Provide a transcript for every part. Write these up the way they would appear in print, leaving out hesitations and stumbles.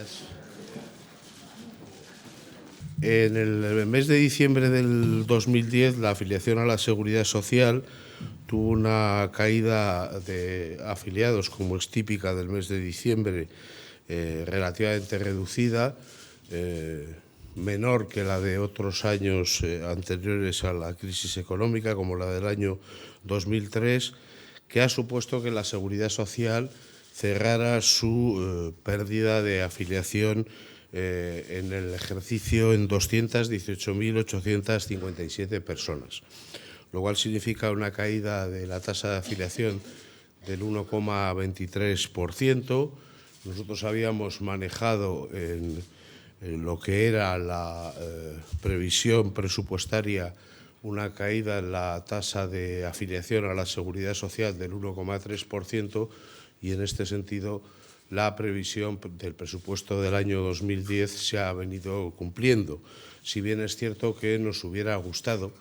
días. En el mes de diciembre del 2010, la afiliación a la Seguridad Social tuvo una caída de afiliados, como es típica del mes de diciembre, relativamente reducida, menor que la de otros años anteriores a la crisis económica, como la del año 2003, que ha supuesto que la Seguridad Social cerrara su pérdida de afiliación en el ejercicio en 218.857 personas, lo cual significa una caída de la tasa de afiliación del 1,23%. Nosotros habíamos manejado en lo que era la previsión presupuestaria una caída en la tasa de afiliación a la Seguridad Social del 1,3%, y en este sentido la previsión del presupuesto del año 2010 se ha venido cumpliendo. Si bien es cierto que nos hubiera gustado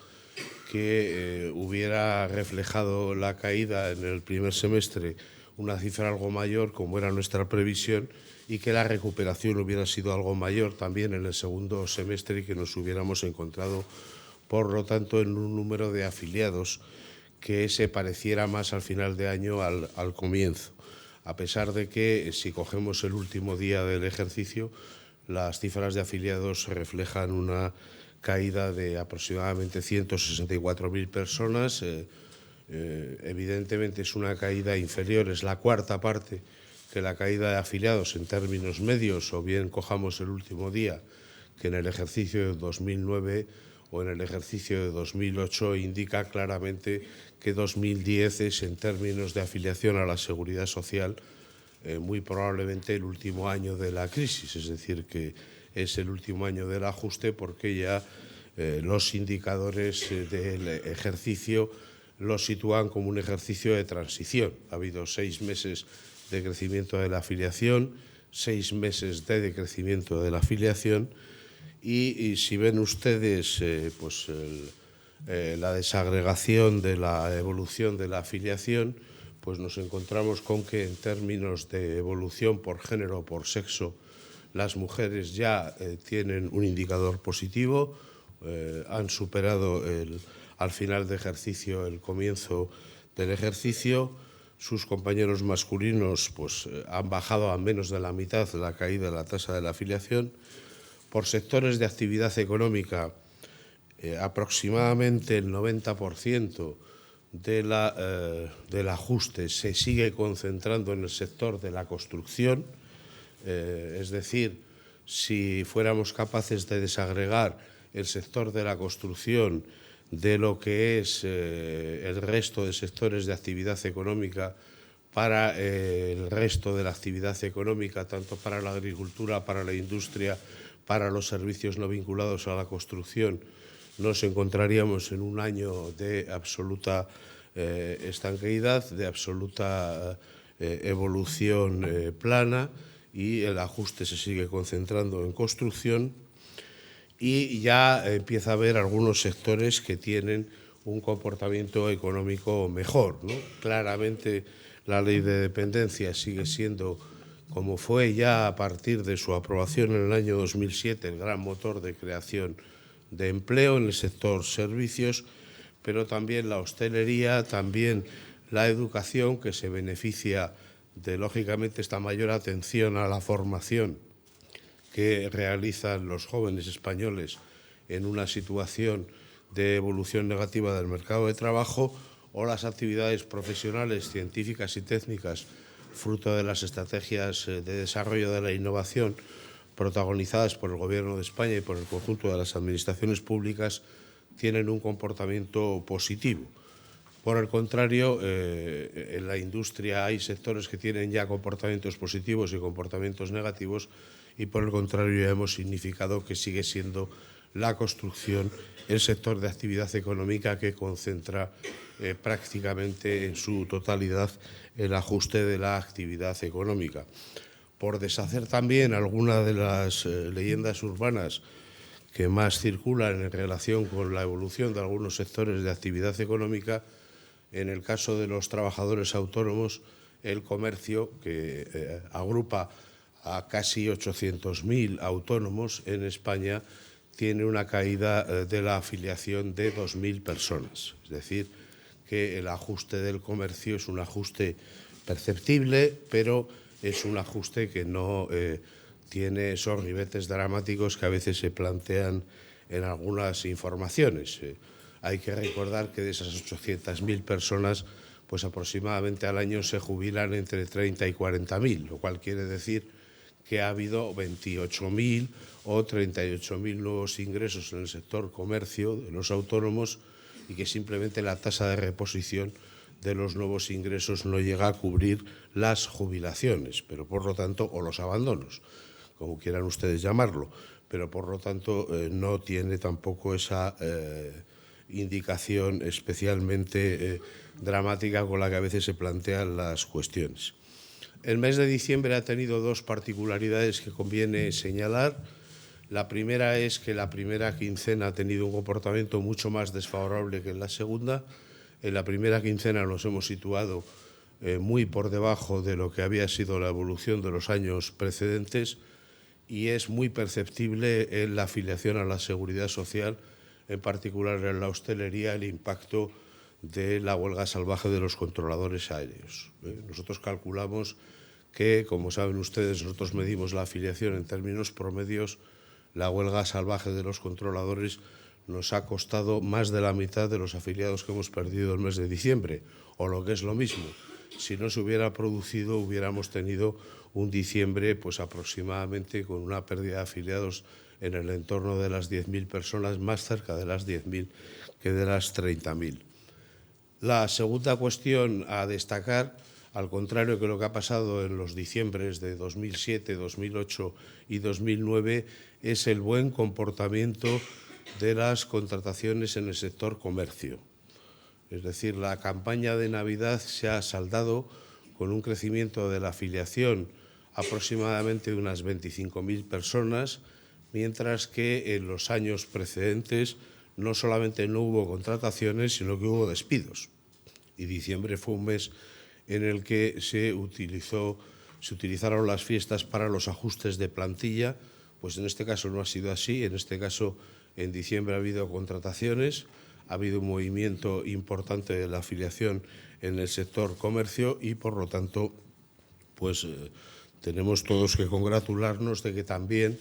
que hubiera reflejado la caída en el primer semestre una cifra algo mayor, como era nuestra previsión, y que la recuperación hubiera sido algo mayor también en el segundo semestre y que nos hubiéramos encontrado, por lo tanto, en un número de afiliados que se pareciera más al final de año al comienzo. A pesar de que, si cogemos el último día del ejercicio, las cifras de afiliados reflejan una caída de aproximadamente 164.000 personas. Evidentemente es una caída inferior, es la cuarta parte que la caída de afiliados en términos medios, o bien cojamos el último día, que en el ejercicio de 2009 o en el ejercicio de 2008, indica claramente que 2010 es, en términos de afiliación a la Seguridad Social, muy probablemente el último año de la crisis, es decir, que es el último año del ajuste, porque ya los indicadores del ejercicio los sitúan como un ejercicio de transición. Ha habido 6 meses de crecimiento de la afiliación, 6 meses de decrecimiento de la afiliación, y si ven ustedes la desagregación de la evolución de la afiliación, pues nos encontramos con que, en términos de evolución por género o por sexo, las mujeres ya tienen un indicador positivo, han superado al final de ejercicio el comienzo del ejercicio. Sus compañeros masculinos han bajado a menos de la mitad la caída de la tasa de la afiliación. Por sectores de actividad económica, aproximadamente el 90% del ajuste se sigue concentrando en el sector de la construcción. Es decir, si fuéramos capaces de desagregar el sector de la construcción de lo que es el resto de sectores de actividad económica, para el resto de la actividad económica, tanto para la agricultura, para la industria, para los servicios no vinculados a la construcción, nos encontraríamos en un año de absoluta estanqueidad, de absoluta evolución plana, y el ajuste se sigue concentrando en construcción, y ya empieza a haber algunos sectores que tienen un comportamiento económico mejor, ¿no? Claramente la ley de dependencia sigue siendo, como fue ya a partir de su aprobación en el año 2007, el gran motor de creación de empleo en el sector servicios, pero también la hostelería, también la educación, que se beneficia de, lógicamente, esta mayor atención a la formación que realizan los jóvenes españoles en una situación de evolución negativa del mercado de trabajo, o las actividades profesionales, científicas y técnicas, fruto de las estrategias de desarrollo de la innovación protagonizadas por el Gobierno de España y por el conjunto de las administraciones públicas, tienen un comportamiento positivo. Por el contrario, en la industria hay sectores que tienen ya comportamientos positivos y comportamientos negativos, y por el contrario ya hemos significado que sigue siendo la construcción el sector de actividad económica que concentra prácticamente en su totalidad el ajuste de la actividad económica. Por deshacer también alguna de las leyendas urbanas que más circulan en relación con la evolución de algunos sectores de actividad económica, en el caso de los trabajadores autónomos, el comercio, que agrupa a casi 800.000 autónomos en España, tiene una caída de la afiliación de 2.000 personas. Es decir, que el ajuste del comercio es un ajuste perceptible, pero es un ajuste que no tiene esos ribetes dramáticos que a veces se plantean en algunas informaciones. Hay que recordar que de esas 800.000 personas, pues aproximadamente al año se jubilan entre 30 y 40.000, lo cual quiere decir que ha habido 28.000 o 38.000 nuevos ingresos en el sector comercio de los autónomos y que simplemente la tasa de reposición de los nuevos ingresos no llega a cubrir las jubilaciones, pero por lo tanto, o los abandonos, como quieran ustedes llamarlo, pero por lo tanto no tiene tampoco esa indicación especialmente dramática con la que a veces se plantean las cuestiones. El mes de diciembre ha tenido dos particularidades que conviene señalar. La primera es que la primera quincena ha tenido un comportamiento mucho más desfavorable que en la segunda. En la primera quincena nos hemos situado muy por debajo de lo que había sido la evolución de los años precedentes y es muy perceptible en la afiliación a la Seguridad Social, en particular en la hostelería, el impacto de la huelga salvaje de los controladores aéreos. Nosotros calculamos que, como saben ustedes, nosotros medimos la afiliación en términos promedios. La huelga salvaje de los controladores nos ha costado más de la mitad de los afiliados que hemos perdido el mes de diciembre, o lo que es lo mismo. Si no se hubiera producido, hubiéramos tenido un diciembre pues aproximadamente con una pérdida de afiliados en el entorno de las 10.000 personas, más cerca de las 10.000 que de las 30.000. La segunda cuestión a destacar, al contrario que lo que ha pasado en los diciembres de 2007, 2008 y 2009, es el buen comportamiento de las contrataciones en el sector comercio. Es decir, la campaña de Navidad se ha saldado con un crecimiento de la afiliación aproximadamente de unas 25.000 personas, mientras que en los años precedentes no solamente no hubo contrataciones, sino que hubo despidos. Y diciembre fue un mes en el que se utilizaron las fiestas para los ajustes de plantilla. Pues en este caso no ha sido así. En este caso, en diciembre ha habido contrataciones, ha habido un movimiento importante de la afiliación en el sector comercio y, por lo tanto, pues tenemos todos que congratularnos de que también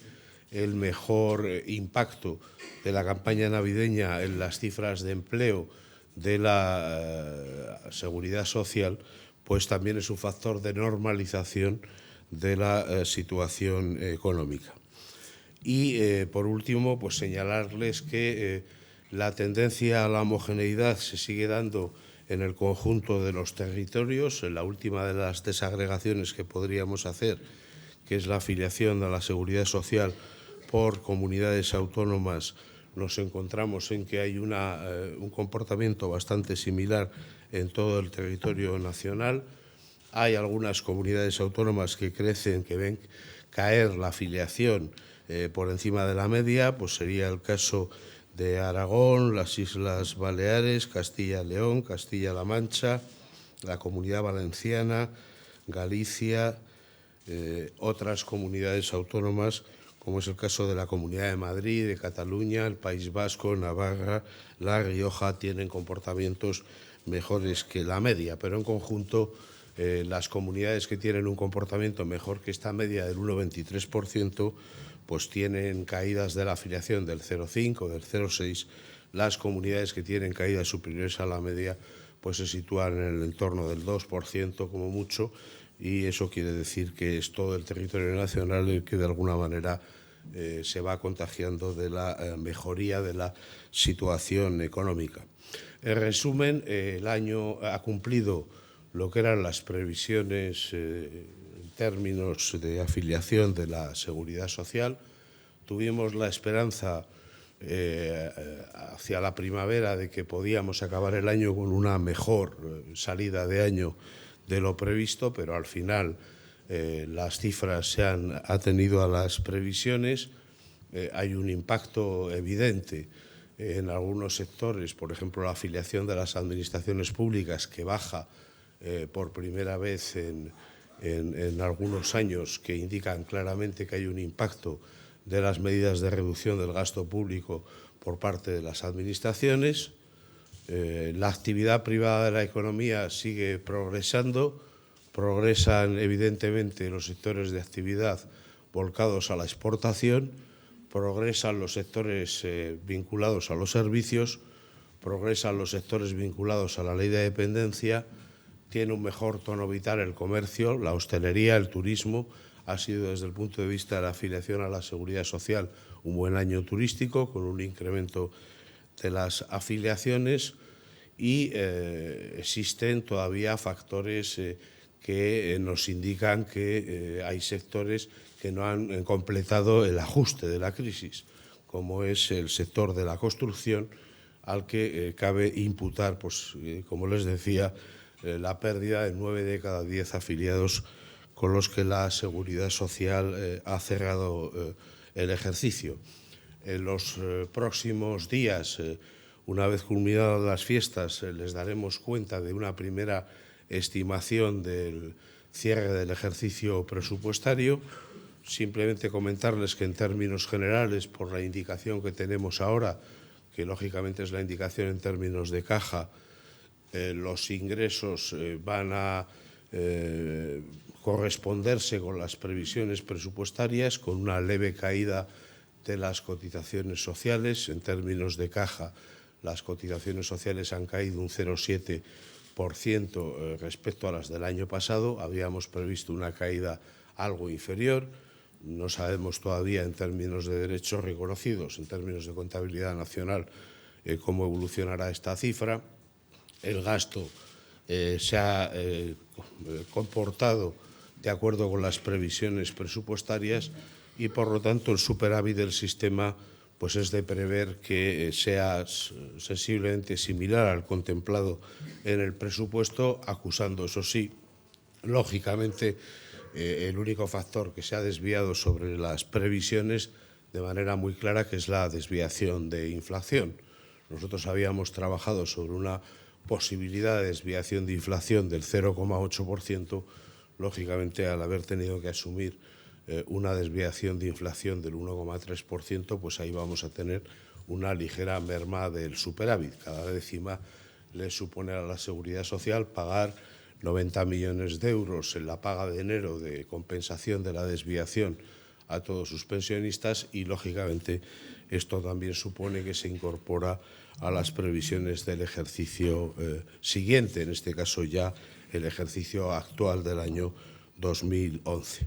el mejor impacto de la campaña navideña en las cifras de empleo de la Seguridad Social, pues también es un factor de normalización de la situación económica. Y, por último, pues señalarles que la tendencia a la homogeneidad se sigue dando en el conjunto de los territorios. En la última de las desagregaciones que podríamos hacer, que es la afiliación a la Seguridad Social por comunidades autónomas, nos encontramos en que hay un comportamiento bastante similar en todo el territorio nacional. Hay algunas comunidades autónomas que crecen, que ven caer la afiliación por encima de la media, pues sería el caso de Aragón, las Islas Baleares, Castilla y León, Castilla-La Mancha, la Comunidad Valenciana, Galicia, otras comunidades autónomas, como es el caso de la Comunidad de Madrid, de Cataluña, el País Vasco, Navarra, La Rioja, tienen comportamientos mejores que la media, pero en conjunto las comunidades que tienen un comportamiento mejor que esta media del 1,23%, pues tienen caídas de la afiliación del 0,5, del 0,6. Las comunidades que tienen caídas superiores a la media pues se sitúan en el entorno del 2% como mucho, y eso quiere decir que es todo el territorio nacional el que de alguna manera se va contagiando de la mejoría de la situación económica. En resumen, el año ha cumplido lo que eran las previsiones en términos de afiliación de la Seguridad Social. Tuvimos la esperanza hacia la primavera de que podíamos acabar el año con una mejor salida de año de lo previsto, pero al final las cifras se han atenido a las previsiones. Hay un impacto evidente en algunos sectores, por ejemplo, la afiliación de las administraciones públicas, que baja por primera vez en en algunos años que indican claramente que hay un impacto de las medidas de reducción del gasto público por parte de las administraciones. La actividad privada de la economía sigue progresando, progresan evidentemente los sectores de actividad volcados a la exportación, progresan los sectores vinculados a los servicios, progresan los sectores vinculados a la ley de dependencia, tiene un mejor tono vital el comercio, la hostelería, el turismo. Ha sido desde el punto de vista de la afiliación a la seguridad social un buen año turístico con un incremento de las afiliaciones y existen todavía factores que nos indican que hay sectores que no han completado el ajuste de la crisis, como es el sector de la construcción, al que cabe imputar, pues, como les decía, la pérdida de 9 de cada 10 afiliados con los que la Seguridad Social ha cerrado el ejercicio. En los próximos días, una vez culminadas las fiestas, les daremos cuenta de una primera estimación del cierre del ejercicio presupuestario. Simplemente comentarles que en términos generales, por la indicación que tenemos ahora, que lógicamente es la indicación en términos de caja, los ingresos van a corresponderse con las previsiones presupuestarias, con una leve caída de las cotizaciones sociales. En términos de caja, las cotizaciones sociales han caído un 0,7% respecto a las del año pasado. Habíamos previsto una caída algo inferior. No sabemos todavía en términos de derechos reconocidos, en términos de contabilidad nacional, cómo evolucionará esta cifra. El gasto se ha comportado de acuerdo con las previsiones presupuestarias y, por lo tanto, el superávit del sistema pues es de prever que sea sensiblemente similar al contemplado en el presupuesto, acusando, eso sí, lógicamente, el único factor que se ha desviado sobre las previsiones de manera muy clara, que es la desviación de inflación. Nosotros habíamos trabajado sobre una posibilidad de desviación de inflación del 0,8%, lógicamente, al haber tenido que asumir una desviación de inflación del 1,3%, pues ahí vamos a tener una ligera merma del superávit. Cada décima le supone a la Seguridad Social pagar 90 millones de euros en la paga de enero de compensación de la desviación a todos sus pensionistas y, lógicamente, esto también supone que se incorpora a las previsiones del ejercicio siguiente, en este caso ya el ejercicio actual del año 2011.